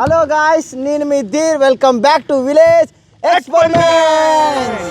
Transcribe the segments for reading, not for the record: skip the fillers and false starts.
Hello guys, నేను మీ Dheer. Welcome back to village experiments.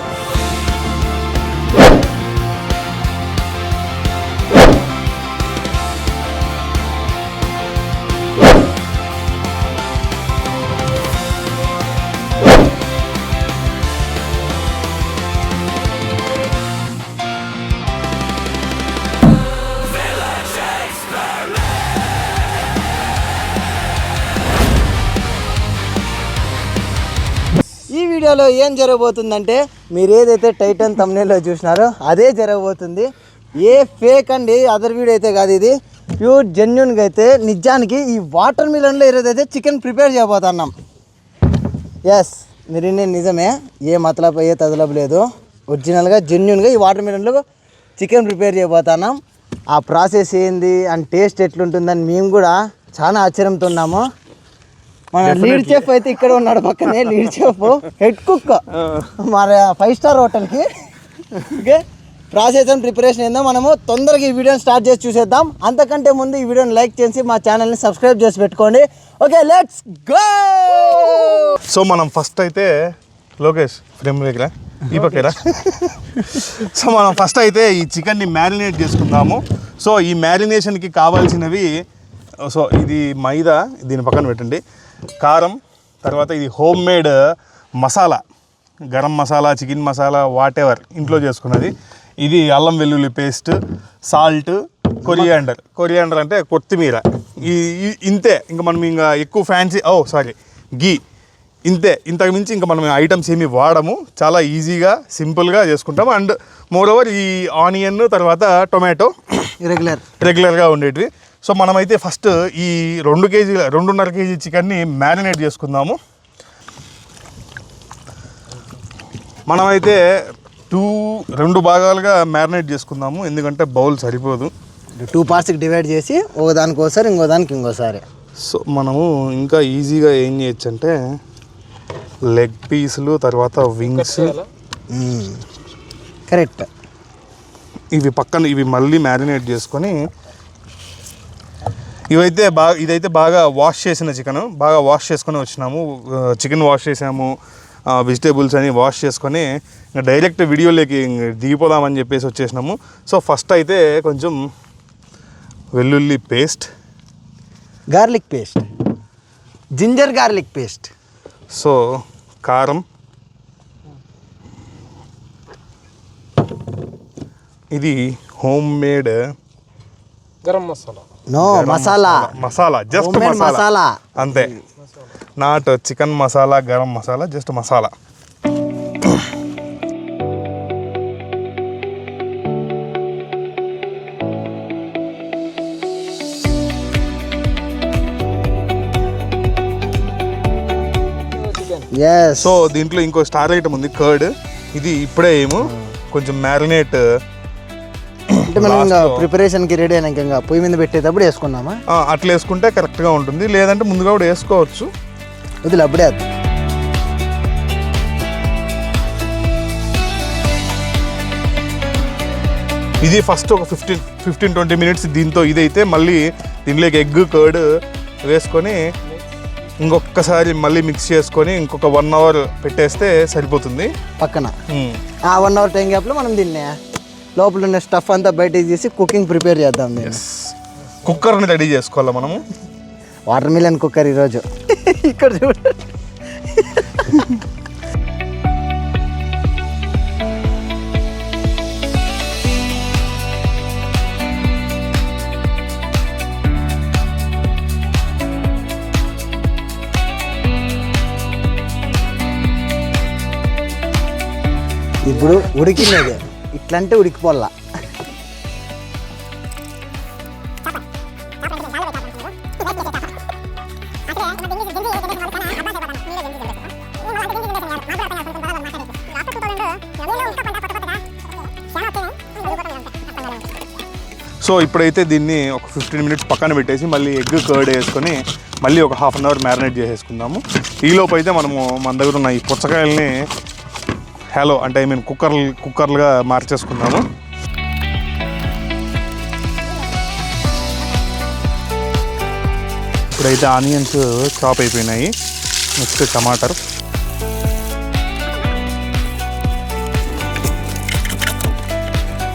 ఈ వీడియోలో ఏం జరగబోతుందంటే, మీరు ఏదైతే టైటన్ థంబ్నెయిల్లో చూసినారో అదే జరగబోతుంది. ఏ ఫేక్ అండి, అదర్ వీడియో అయితే కాదు, ఇది ప్యూర్ జెన్యున్గా అయితే నిజానికి ఈ వాటర్ మిలన్లో ఈరోజైతే చికెన్ ప్రిపేర్ చేయబోతున్నాం. ఎస్, మీరు నిజమే, ఏ మతలబ్ ఏ తదలబ్ లేదు. ఒరిజినల్గా జెన్యున్గా ఈ వాటర్ మిలన్లో చికెన్ ప్రిపేర్ చేయబోతున్నాం. ఆ ప్రాసెస్ ఏంది అండ్ టేస్ట్ ఎట్లుంటుందని మేము కూడా చాలా ఆశ్చర్యంతో ఉన్నాము. మన లీడ్ చెఫ్ అయితే ఇక్కడ ఉన్నాడు పక్కనే. లీడ్ చెఫ్, హెడ్ కుక్ మన 5 స్టార్ హోటల్కి. ఓకే, ప్రాసెస్ అండ్ ప్రిపరేషన్ ఏందో మనము తొందరగా ఈ వీడియోని స్టార్ట్ చేసి చూసేద్దాం. అంతకంటే ముందు ఈ వీడియోని లైక్ చేసి మా ఛానల్ని సబ్స్క్రైబ్ చేసి పెట్టుకోండి. Okay, let's go. సో మనం ఫస్ట్ అయితే లోకేష్ ఫ్రేమ్ దగ్గర ఈ పక్కరా. సో మనం ఫస్ట్ అయితే ఈ చికెన్ని మ్యారినేట్ చేసుకుందాము. సో ఈ మ్యారినేషన్కి కావాల్సినవి, సో ఇది మైదా, దీని పక్కన పెట్టండి. కారం, తర్వాత ఇది home made masala, garam masala, chicken masala, what ever ఇంట్లో చేసుకున్నది. ఇది అల్లం వెల్లుల్లి పేస్ట్, సాల్ట్, కొరియాండర్ అంటే కొత్తిమీర. ఇంతే, ఇంకా మనం ఇంకా ఎక్కువ ఫ్యాన్సీ గీ, ఇంతే. ఇంతకు మించి ఇంకా మనం ఐటమ్స్ ఏమి వాడము. చాలా ఈజీగా సింపుల్గా చేసుకుంటాము. అండ్ మోర్ ఓవర్ ఈ ఆనియన్, తర్వాత టొమాటో రెగ్యులర్గా ఉండేటివి. సో మనమైతే ఫస్ట్ ఈ 2.5 కేజీ చికెన్ని మ్యారినేట్ చేసుకుందాము. మనమైతే 2 భాగాలుగా మ్యారినేట్ చేసుకుందాము, ఎందుకంటే బౌల్ సరిపోదు. 2 పార్ట్స్కి డివైడ్ చేసి ఒకదానికోసారి ఇంకోసారి. సో మనము ఇంకా ఈజీగా ఏం చేయొచ్చు అంటే లెగ్ పీసులు, తర్వాత వింగ్స్, కరెక్ట్, ఇవి మళ్ళీ మ్యారినేట్ చేసుకొని, ఇదైతే బాగా వాష్ చేసిన చికెన్, బాగా వాష్ చేసుకొని వచ్చినాము. చికెన్ వాష్ చేసాము, వెజిటేబుల్స్ అని వాష్ చేసుకొని ఇంకా డైరెక్ట్ వీడియోలోకి దిగిపోదామని చెప్పేసి వచ్చేసినాము. సో ఫస్ట్ అయితే కొంచెం వెల్లుల్లి paste, garlic paste, ginger garlic paste, so కారం, ఇది home made garam masala, masala just masala అంతే, not chicken masala, garam masala, just masala. So దీంట్లో ఇంకో స్టార్ ఐటమ్ ఉంది, కర్డ్. ఇది ఇప్పుడే కొంచెం మ్యారినేట్ అంటే మనం ఇంకా ప్రిపరేషన్కి రెడీ అయినాక ఇంకా పొయ్యి మీద పెట్టేటప్పుడు వేసుకున్నామా? అట్లా వేసుకుంటే కరెక్ట్గా ఉంటుంది, లేదంటే ముందుగా కూడా వేసుకోవచ్చు. వదిలే అప్పుడే. ఇది ఫస్ట్ ఒక 15-20 మినిట్స్ దీంతో ఇదైతే మళ్ళీ దీనిలోకి ఎగ్, కర్డ్ వేసుకొని ఇంకొకసారి మళ్ళీ మిక్స్ చేసుకొని ఇంకొక 1 అవర్ పెట్టేస్తే సరిపోతుంది పక్కన. ఆ 1 అవర్ టైం గ్యాప్లో మనం దీన్ని లోపల ఉన్న స్టఫ్ అంతా బయట తీసి కుకింగ్ ప్రిపేర్ చేద్దాం. కుక్కర్ని రెడీ చేసుకోవాలి మనము. వాటర్ మిలన్ కుక్కర్ ఈరోజు ఇక్కడ చూడ. ఇప్పుడు ఉడికినది, ఇట్లంటే ఉడికిపోల్లా. సో ఇప్పుడైతే దీన్ని ఒక 15 మినిట్స్ పక్కన పెట్టేసి మళ్ళీ ఎగ్, కర్డ్ వేసుకొని మళ్ళీ ఒక 1/2 అవర్ మ్యారినేట్ చేసేసుకుందాము. ఈలోపు అయితే మనము మన దగ్గర ఉన్న ఈ పుచ్చకాయల్ని కుక్కర్లుగా మార్చేసుకుందాము. ఇప్పుడైతే ఆనియన్స్ చాప్ అయిపోయినాయి. నెక్స్ట్ టమాటర్.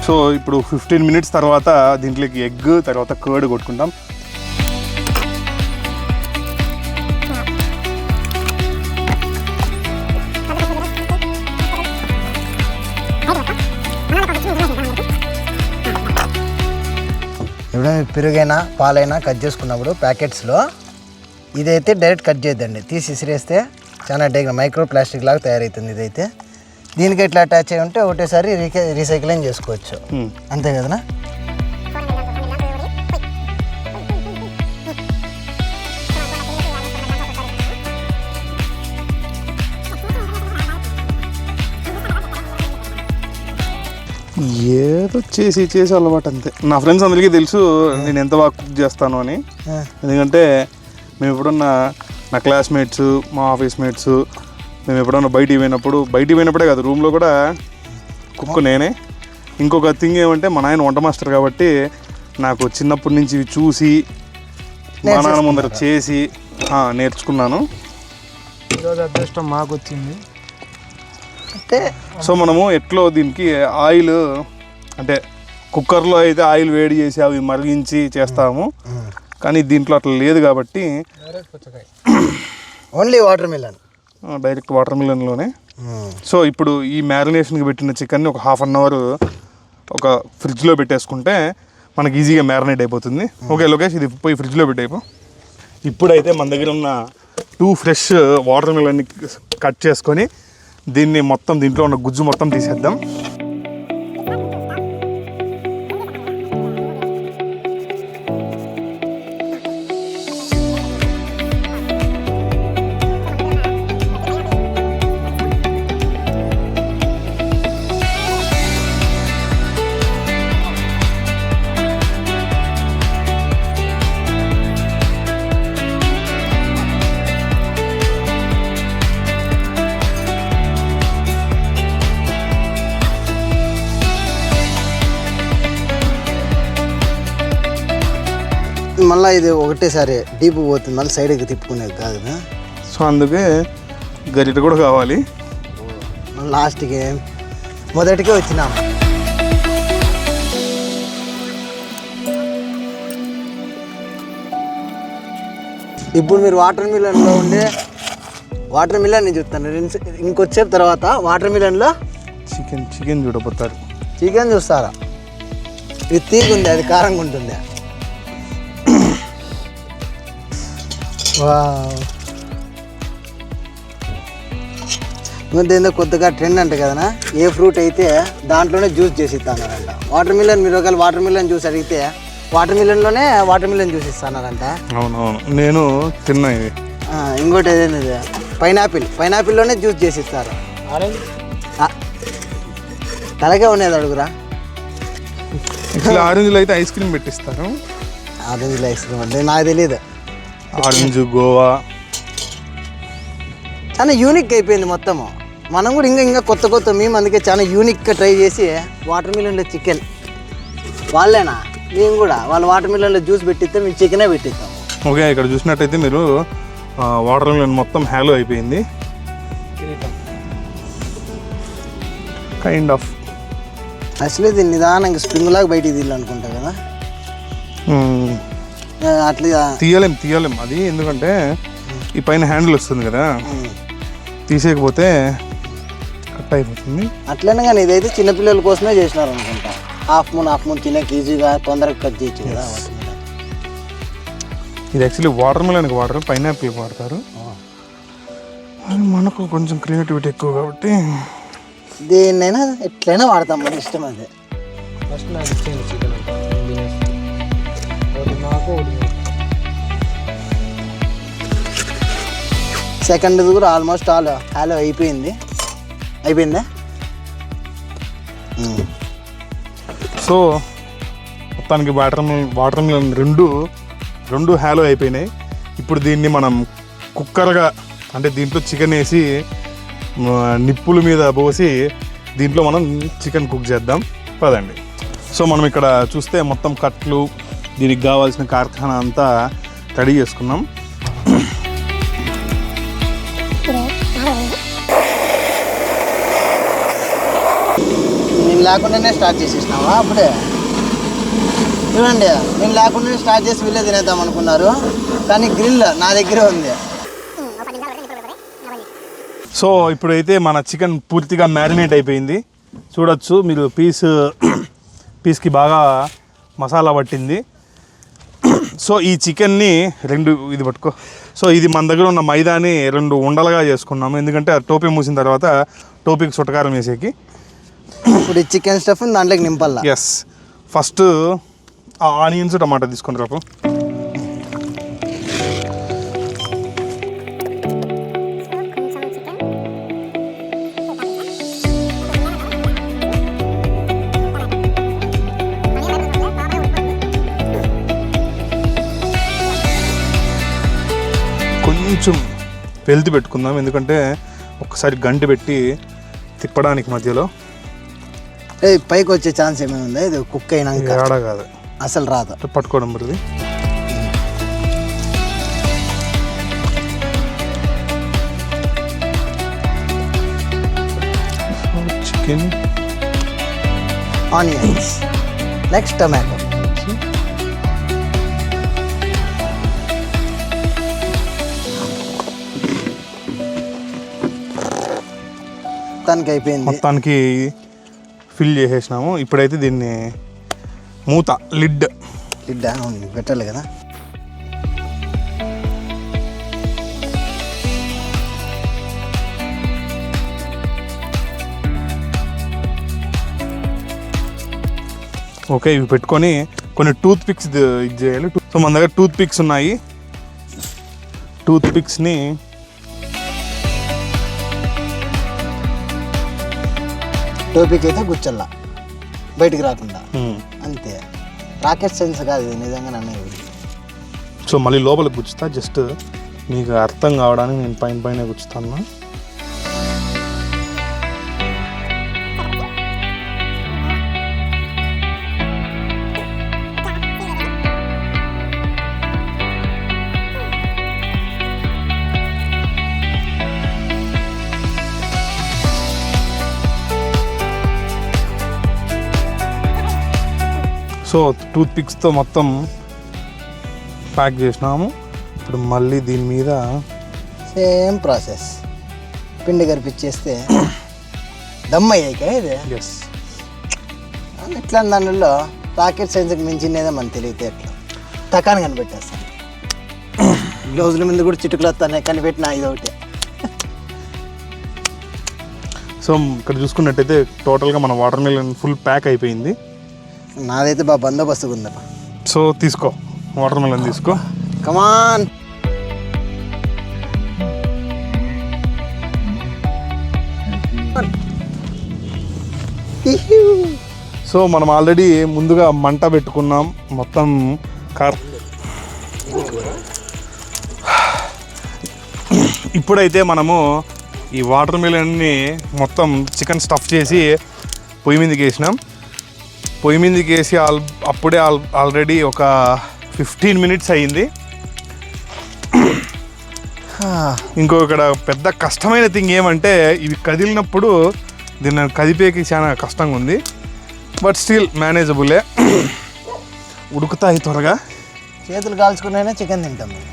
సో ఇప్పుడు 15 మినిట్స్ తర్వాత దీంట్లోకి ఎగ్, తర్వాత కర్డ్ కొట్టుకుంటాం. ఇప్పుడు పెరుగైనా పాలైనా కట్ చేసుకున్నప్పుడు ప్యాకెట్స్లో ఇదైతే డైరెక్ట్ కట్ చేయొద్దండి, తీసి ఇసిరేస్తే చాలా డైగా మైక్రో ప్లాస్టిక్ లాగా తయారవుతుంది. ఇదైతే దీనికి ఎట్లా అటాచ్ అయి ఉంటే ఒకటేసారి రీసైక్లింగ్ చేసుకోవచ్చు. అంతే కదనా? ఏదో చేసి అలవాటు అంతే. నా ఫ్రెండ్స్ అందరికీ తెలుసు నేను ఎంత బాగా కుక్ చేస్తాను అని. ఎందుకంటే మేము ఎప్పుడన్నా నా క్లాస్మేట్స్, మా ఆఫీస్ మేట్స్, మేము ఎప్పుడన్నా బయటికి పోయినప్పుడే కాదు, రూమ్లో కూడా కుక్ నేనే. ఇంకొక థింగ్ ఏమంటే మా నాయన వంట మాస్టర్ కాబట్టి నాకు చిన్నప్పటి నుంచి ఇవి చూసి మా నాన్న ముందర చేసి నేర్చుకున్నాను. ఈరోజు అదృష్టం మాకు వచ్చింది. అంటే సో మనము ఎట్లో దీనికి ఆయిల్, అంటే కుక్కర్లో అయితే ఆయిల్ వేడి చేసి అవి మరిగించి చేస్తాము, కానీ దీంట్లో అట్లా లేదు కాబట్టి ఓన్లీ వాటర్ మిలన్, డైరెక్ట్ వాటర్ మిలన్లోనే. సో ఇప్పుడు ఈ మ్యారినేషన్కి పెట్టిన చికెన్ని ఒక 1/2 అవర్ ఒక ఫ్రిడ్జ్లో పెట్టేసుకుంటే మనకి ఈజీగా మ్యారినేట్ అయిపోతుంది. ఓకే లోకేష్, ఇది పోయి ఫ్రిడ్జ్లో పెట్టేపు. ఇప్పుడైతే మన దగ్గర ఉన్న 2 ఫ్రెష్ వాటర్ మిలన్ని కట్ చేసుకొని దీన్ని మొత్తం దీంట్లో ఉన్న గుజ్జు మొత్తం తీసేద్దాం. మళ్ళీ ఇది ఒకటేసారి డీప్ పోతుంది, మళ్ళీ సైడ్కి తిప్పుకునేది కాదు. సో అందుకే గరిట కూడా కావాలి. మళ్ళీ లాస్ట్కి మొదటికే వచ్చినాం. ఇప్పుడు మీరు వాటర్ మిలన్లో ఉండే వాటర్ మిలన్ నేను చెప్తాను, ఇంకొచ్చేపు తర్వాత వాటర్ మిలన్లో చికెన్ చూడబోతారు. చికెన్ చూస్తారా? ఇది తీగుంది, అది కారంగా ఉంటుంది. ఏందో కొత్తగా ట్రెండ్ అంట కదనా, ఏ ఫ్రూట్ అయితే దాంట్లోనే జ్యూస్ చేసి ఇస్తానంట. వాటర్ మిలన్, మీరు ఒకవేళ వాటర్ మిలన్ జ్యూస్ అడిగితే వాటర్ మిలన్లోనే వాటర్ మిలన్ జ్యూస్ ఇస్తానంట. అవునవును, నేను తిన్నా ఇది. ఇంకోటి ఏదైనా పైనాపిల్లోనే జ్యూస్ చేసి ఇస్తారు. తలకే ఉండేది అడుగురా. ఆరెంజ్లో అయితే ఐస్ క్రీమ్ పెట్టిస్తారు. ఆరెంజ్లో ఐస్ క్రీమ్ అంటే నాకు తెలియదు. ఆరెంజ్, గోవా చాలా యూనిక్ అయిపోయింది మొత్తము. మనం కూడా ఇంకా కొత్త మేము అందుకే చాలా యూనిక్గా ట్రై చేసి వాటర్ మిలన్లో చికెన్ వాళ్ళేనా, మేము కూడా వాళ్ళ వాటర్ మిలన్లో జ్యూస్ పెట్టిస్తే మేము చికెనే పెట్టిస్తాం. ఓకే, ఇక్కడ చూసినట్టయితే మీరు వాటర్ మిలన్ మొత్తం హ్యాలో అయిపోయింది. కైండ్ ఆఫ్ అసలు ఇది నిదానంగా స్ప్రింగ్ లాగా బయటికి తీయాలనుకుంటా కదా, అట్లా తీయలేం అది. ఎందుకంటే ఈ పైన హ్యాండిల్ వస్తుంది కదా, తీసేయకపోతే కట్ అయిపోతుంది. అట్లనే కానీ ఇదైతే చిన్నపిల్లల కోసమే చేసినారు అనుకుంటా. హాఫ్ మూన్ తినక ఈజీగా తొందరగా కట్ చేయొచ్చు కదా. ఇది యాక్చువల్లీ వాటర్ మిలన్కి వాడరు, పైనాపిల్కి వాడతారు. మనకు కొంచెం క్రియేటివిటీ ఎక్కువ కాబట్టి దేన్నైనా ఎట్లయినా వాడతాం, మన ఇష్టం అది. ఫస్ట్ నాకు ఇచ్చేయండి చికెన్ అంతా, ఒకటి నాకు ఒకటి. సెకండ్ కూడా ఆల్మోస్ట్ హ్యాలో అయిపోయిందా? సో మొత్తానికి వాటర్ మిలన్ రెండు హ్యాలో అయిపోయినాయి. ఇప్పుడు దీన్ని మనం కుక్కర్గా, అంటే దీంట్లో చికెన్ వేసి నిప్పుల మీద పోసి దీంట్లో మనం చికెన్ కుక్ చేద్దాం పదండి. సో మనం ఇక్కడ చూస్తే మొత్తం కట్లు, దీనికి కావాల్సిన కార్ఖానా అంతా రెడీ చేసుకున్నాం. నేను లేకుండానే స్టార్ట్ చేసేసినావా అప్పుడే? చూడండి, నేను లేకుండానే స్టార్ట్ చేసి వీళ్ళే తినేద్దాం అనుకున్నారు, కానీ గ్రిల్ నా దగ్గరే ఉంది. సో ఇప్పుడైతే మన చికెన్ పూర్తిగా మ్యారినేట్ అయిపోయింది. చూడొచ్చు మీరు, పీస్కి బాగా మసాలా పట్టింది. సో ఈ చికెన్ని ఇది పట్టుకో. సో ఇది మన దగ్గర ఉన్న మైదాని 2 ఉండలుగా చేసుకున్నాము, ఎందుకంటే ఆ టోపీ మూసిన తర్వాత టోపీకి చుట్టకారం వేసేకి. ఇప్పుడు ఈ చికెన్ స్టఫ్ దాంట్లోకి నింపాల. ఎస్, ఫస్ట్ ఆనియన్స్ టమాటా తీసుకొని రాపు. కొంచెం వెళ్తు పెట్టుకుందాం, ఎందుకంటే ఒకసారి గంట పెట్టి తిప్పడానికి మధ్యలో పైకి వచ్చే ఛాన్స్ ఏమైనా ఉందా? ఇది కుక్ అయినాక ఏడా కాదు, అసలు రాదు పట్టుకోవడం మరి. Chicken, onions, next tomato. మొత్తానికి అయిపోయింది, మొత్తానికి ఫిల్ చేసేసినాము. ఇప్పుడైతే దీన్ని మూత, లిడ్ పెట్టాలి కదా. ఓకే, ఇవి పెట్టుకొని కొన్ని టూత్ పిక్స్ ఇది చేయాలి. సో మన దగ్గర టూత్ పిక్స్ ఉన్నాయి. టూత్ పిక్స్ని టోపీకి అయితే గుచ్చల్లా, బయటికి రాకుండా, అంతే. రాకెట్ సైన్స్ కాదు ఇది, నిజంగా నన్ను. సో మళ్ళీ లోపలికి గుచ్చుతా, జస్ట్ మీకు అర్థం కావడానికి నేను పైన గుచ్చుతాను. సో టూత్ పిక్స్తో మొత్తం ప్యాక్ చేసినాము. ఇప్పుడు మళ్ళీ దీని మీద సేమ్ ప్రాసెస్, పిండి కరిపించేస్తే దమ్ అయ్యాక ఇది. ఎస్, ఇట్లా దానిలో రాకెట్ సైన్స్కి మించినేదే మనకు తెలియతే ఎట్లా తకాన్ని కనిపెట్టేస్తాను. గ్లౌజుల మీద కూడా చిటుకులు వస్తానే కనిపెట్టిన ఇది ఒకటి. సో ఇక్కడ చూసుకున్నట్టయితే టోటల్గా మన వాటర్ మిలన్ ఫుల్ ప్యాక్ అయిపోయింది. నాదైతే బాగా బందోబస్తుగా ఉందప్ప. సో తీసుకో, వాటర్ మిలన్ తీసుకో. కమాన్. సో మనం ఆల్రెడీ ముందుగా మంట పెట్టుకున్నాం, మొత్తం ఇప్పుడైతే మనము ఈ వాటర్ మిలన్ని మొత్తం చికెన్ స్టఫ్ చేసి పొయ్యి మీదకి వేసినాం. పొయ్యి మీదకి వేసి అప్పుడే ఆల్రెడీ ఒక 15 minutes అయ్యింది. ఇంకో ఇక్కడ పెద్ద కష్టమైన థింగ్ ఏమంటే ఇవి కదిలినప్పుడు దీన్ని కదిపేకి చాలా కష్టంగా ఉంది, బట్ స్టిల్ మేనేజబులే, ఉడుకుతాయి త్వరగా. చేతులు కాల్చుకున్నైనా చికెన్ తింటాం మేము.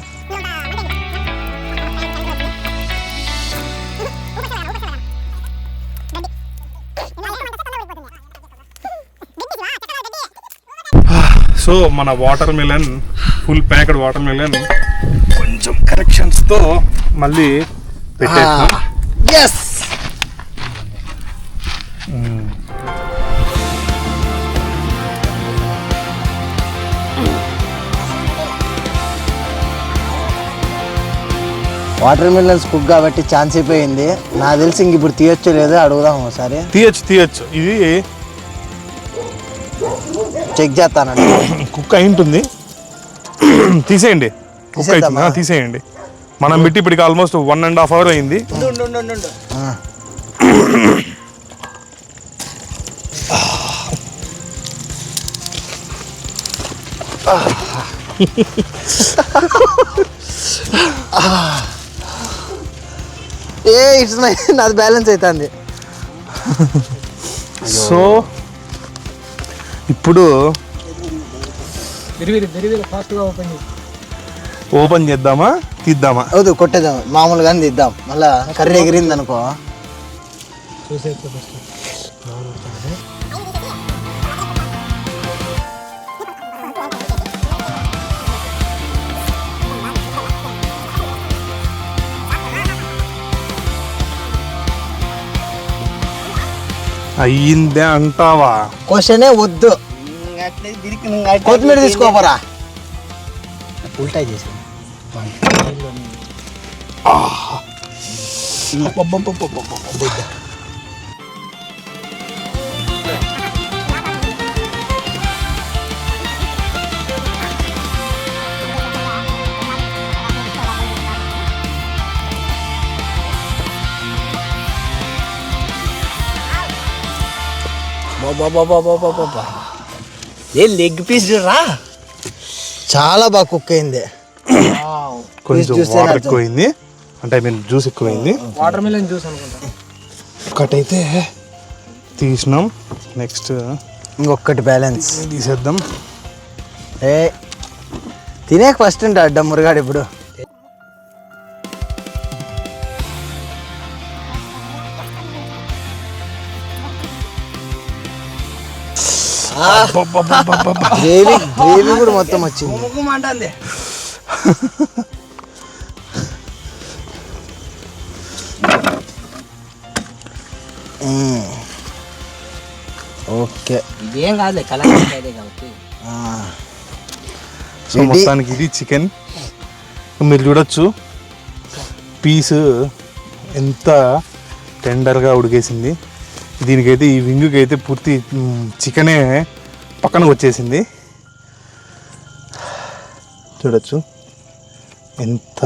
సో మన water melon, full packed water melon కొంచెం కరెక్షన్స్తో మళ్ళీ పెట్టేస్తాం. ఎస్. వాటర్ మిలన్స్ కుక్ కాబట్టి ఛాన్స్ అయిపోయింది. నాకు తెలిసి ఇంక ఇప్పుడు తీయొచ్చో లేదో అడుగుదాం ఒకసారి. తీయచ్చు, ఇది చెక్ చేస్తానండి. కుక్ అయి ఉంటుంది, తీసేయండి. కుక్ అవుతుంది, తీసేయండి. మనం పెట్టి ఇప్పటికి ఆల్మోస్ట్ 1.5 hours అయింది. ఇట్స్ మై నాది బ్యాలెన్స్ అవుతుంది. సో ఇప్పుడు ఫాస్ట్గా ఓపెన్ చేద్దామా తీద్దామా? అవుదు కొట్టేద్దాం మామూలుగానే తీద్దాం, మళ్ళా కర్రీ ఎగిరింది అనుకో. చూసే అయ్యిందే అంటావా? క్వశ్చనే వద్దు, కొత్తిమీర తీసుకోపరా. ఉల్టా చేసి ఏ లెగ్ పీస్ రా, చాలా బాగా కుక్ అయింది. కొంచెం వాటర్ ఎక్కువైంది, అంటే జ్యూస్ ఎక్కువైంది. వాటర్ మిలన్ జ్యూస్ అనుకుంటా. ఒకటైతే తీసినాం, నెక్స్ట్ ఇంకొకటి బ్యాలెన్స్ తీసేద్దాం. ఏ తినేక ఫస్ట్ ఉంటా అడ్డ మురుగాడు ఇప్పుడు. గ్రేవీ గ్రేవీ కూడా మొత్తం వచ్చింది. ఓకే ఇదేం కాదులే కలర్ కాబట్టి. సో మొత్తానికి ఇది చికెన్. మీరు చూడొచ్చు పీసు ఎంత టెండర్గా ఉడికేసింది. దీనికైతే ఈ వింగుకి అయితే పూర్తి చికెనే పక్కన వచ్చేసింది. చూడొచ్చు ఎంత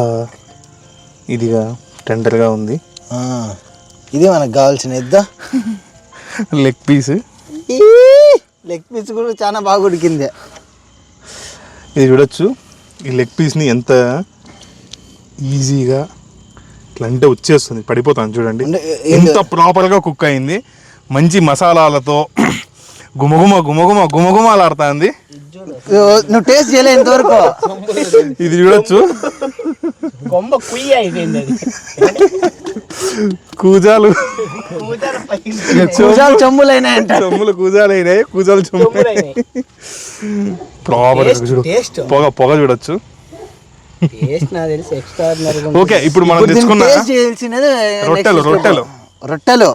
ఇదిగా టెండర్గా ఉంది. ఇది మనకు కావాల్సిన ఇద్దా లెగ్ పీస్. లెగ్ పీస్ కూడా చాలా బాగా ఉడికింది. ఇది చూడొచ్చు ఈ లెగ్ పీస్ని ఎంత ఈజీగా ఇట్లా అంటే వచ్చేస్తుంది, పడిపోతాను చూడండి. ఎంత ప్రాపర్గా కుక్ అయింది, మంచి మసాలాలతో గుమగుమ గుమగుమ గుమగుమలాడుతుంది. నువ్వు టేస్ట్ చేయలే ఇంతవరకు. ఇది చూడొచ్చు కూజాలు కూజాలు చెమ్ములైనాయంట. చెమ్ములు కూజాలైనాయి, కూజాలు చెమ్ములైనాయి. ప్రాపర్ పొగ పొగ చూడొచ్చు. ఓకే, ఇప్పుడు మనం తెచ్చుకున్న రొట్టెలు రొట్టెలు రొట్టెలు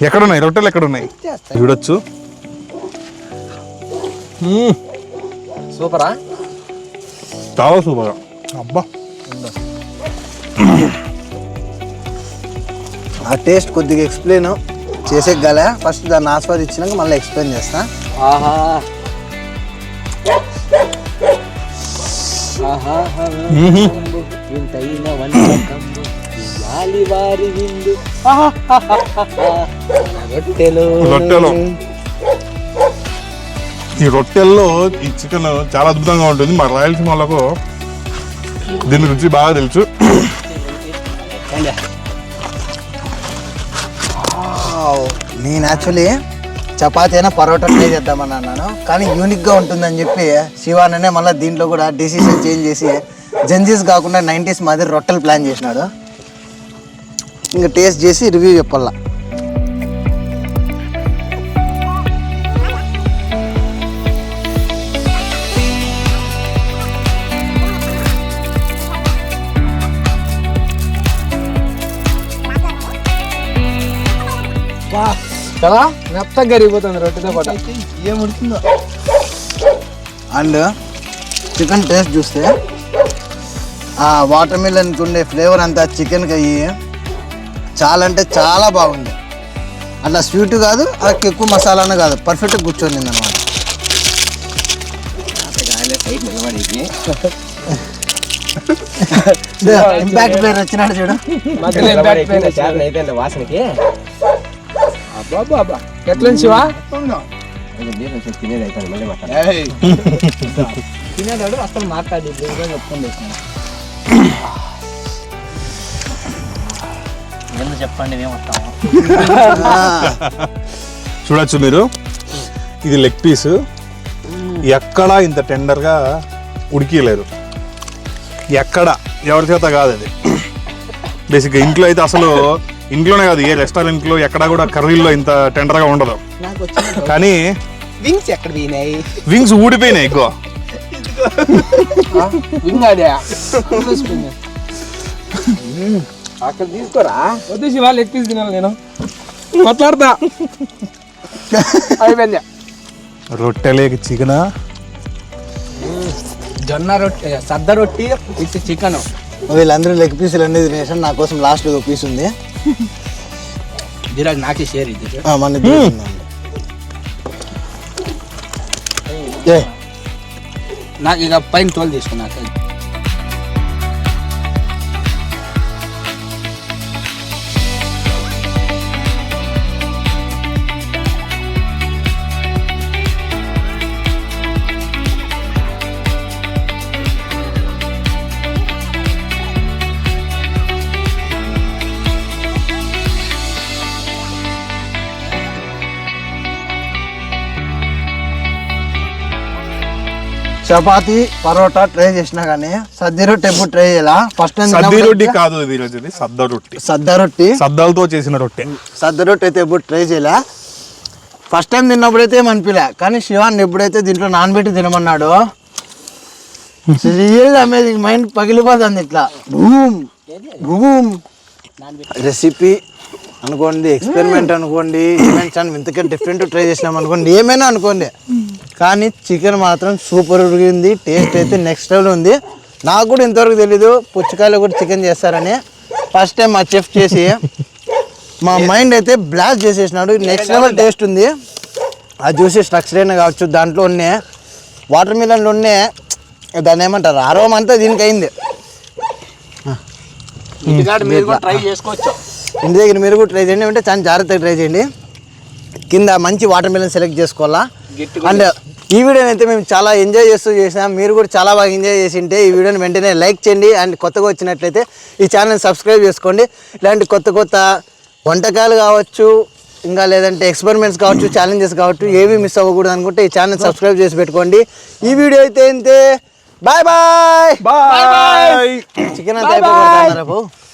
ఎక్కడున్నాయి? రొట్టెలు ఎక్కడున్నాయి చూడొచ్చు. సూపరా, చాలా సూపర్. అబ్బా ఆ టేస్ట్ కొద్దిగా ఎక్స్ప్లెయిన్ చేసేగల, ఫస్ట్ దాన్ని ఆస్వాదించినాక మళ్ళీ ఎక్స్ప్లెయిన్ చేస్తా. రొట్టెలు, ఈ రొట్టెల్లో ఈ చికెన్ చాలా అద్భుతంగా ఉంటుంది. మా రాయలసీమలకు దీని రుచి బాగా తెలుసు. నేను యాక్చువల్లీ చపాతీ అయినా పరోటా ట్రై చేద్దామని అన్నాను, కానీ యూనిక్గా ఉంటుందని చెప్పి శివాననే మళ్ళీ దీంట్లో కూడా డిసిషన్ చేంజ్ చేసి జంజీస్ కాకుండా 90s మాదిరి రొట్టెలు ప్లాన్ చేసినాడు. ఇంకా టేస్ట్ చేసి రివ్యూ చెప్పాల. కదా మెత్తగా కరిగిపోతుంది రొట్టెతో పాటు. ఏముడుతుందో. అండ్ చికెన్ టేస్ట్ చూస్తే ఆ వాటర్ మిలన్కి ఉండే ఫ్లేవర్ అంతా చికెన్కి అయ్యి చాలా అంటే చాలా బాగుంది. అట్లా స్వీట్ కాదు, అక్కడ ఎక్కువ మసాలానే కాదు, పర్ఫెక్ట్గా కూర్చొని అనమాట. ఇంపాక్ట్ ప్లేయర్ వచ్చినాడు చూడు. వాసనకి ఎట్లా శివా? తినేదాడు అసలు మాట్లాడి చెప్పుకొని ఎందుకు చెప్పండి మేము వస్తాము. చూడొచ్చు మీరు, ఇది లెగ్ పీస్. ఎక్కడా ఇంత టెండర్గా ఉడికిలేదు, ఎక్కడ ఎవరి చేత కాదు అది. బేసిక్గా ఇంట్లో అయితే అసలు, ఇంట్లోనే కాదు ఏ రెస్టారెంట్లో ఎక్కడా కూడా కర్రీల్లో ఇంత టెండర్గా ఉండదు. కానీ వింగ్స్ ఎక్కడ పోయినాయి? వింగ్స్ ఊడిపోయినాయి ఎక్కువ. వింగ్ అదే అక్కడ తీసుకోరా. వద్దు శివ, లెగ్ పీస్ తినాలి నేను. మాట్లాడతా అయిపోయింది. రొట్టెలేకి చికెన్, జొన్న రొట్టె, సద్ద రొట్టి విత్ చికెన్. వీళ్ళందరూ లెగ్ పీసులు అన్నీ తినేసాను. నా కోసం లాస్ట్ ఒక పీస్ ఉంది, ధీరాజ్ నాకే షేర్ ఇది. మన నాకు ఇక పైన తోలు తీసుకున్నాక చపాతి పరోటా ట్రై చేసినా కానీ సద్ది రొట్టె ఎప్పుడు ట్రై చేయాల. ఫస్ట్ సద్ది రొట్టి కాదు ఇది, ఈరోజు ఇది సద్ద రొట్టి. సద్ద రొట్టి, సద్దలతో చేసిన రొట్టె. సద్ద రొట్టె అయితే ఎప్పుడు ట్రై చేయలే. ఫస్ట్ టైం తిన్నప్పుడైతే ఏమనిపిలే, కానీ శివాన్ని ఎప్పుడైతే దీంట్లో నానబెట్టి తినమన్నాడు, రియల్ అమేజింగ్, మైండ్ పగిలిపోతుంది ఇట్లా. Boom boom. రెసిపీ అనుకోండి, ఎక్స్పెరిమెంట్ అనుకోండి, ఇంతకంటే డిఫరెంట్ ట్రై చేసినాం అనుకోండి, ఏమైనా అనుకోండి, కానీ చికెన్ మాత్రం సూపర్ ఉడిగింది. టేస్ట్ అయితే నెక్స్ట్ లెవెల్ ఉంది. నాకు కూడా ఇంతవరకు తెలీదు పుచ్చకాయలో కూడా చికెన్ చేస్తారని. ఫస్ట్ టైం మా చెఫ్ చేసి మా మైండ్ అయితే బ్లాస్ట్ చేసేసినాడు. నెక్స్ట్ లెవెల్ టేస్ట్ ఉంది. ఆ జ్యూసీ స్ట్రక్చర్ అయినా కావచ్చు, దాంట్లో ఉన్న వాటర్ మిలన్లో ఉన్న దాన్ని ఏమంటారు ఆరోమా అంతా దీనికి అయింది. మీరు కూడా ట్రై చేసుకోవచ్చు. ఇంటి దగ్గర మీరు కూడా ట్రై చేయండి, అంటే చాలా జాగ్రత్తగా ట్రై చేయండి. కింద మంచి వాటర్ మిలన్ సెలెక్ట్ చేసుకోవాలా. అండ్ ఈ వీడియోని అయితే మేము చాలా ఎంజాయ్ చేస్తూ చేసాం. మీరు కూడా చాలా బాగా ఎంజాయ్ చేసి ఉంటే ఈ వీడియోని వెంటనే లైక్ చేయండి. అండ్ కొత్తగా వచ్చినట్లయితే ఈ ఛానల్ సబ్స్క్రైబ్ చేసుకోండి. ఇలాంటి కొత్త కొత్త వంటకాలు కావచ్చు, ఇంకా లేదంటే ఎక్స్పెరిమెంట్స్ కావచ్చు, ఛాలెంజెస్ కావచ్చు, ఏవి మిస్ అవ్వకూడదు అనుకుంటే ఈ ఛానల్ సబ్స్క్రైబ్ చేసి పెట్టుకోండి. ఈ వీడియో అయితే ఇంతే. Bye bye bye. చికెన్ అంతా అయిపోయింది రేపు.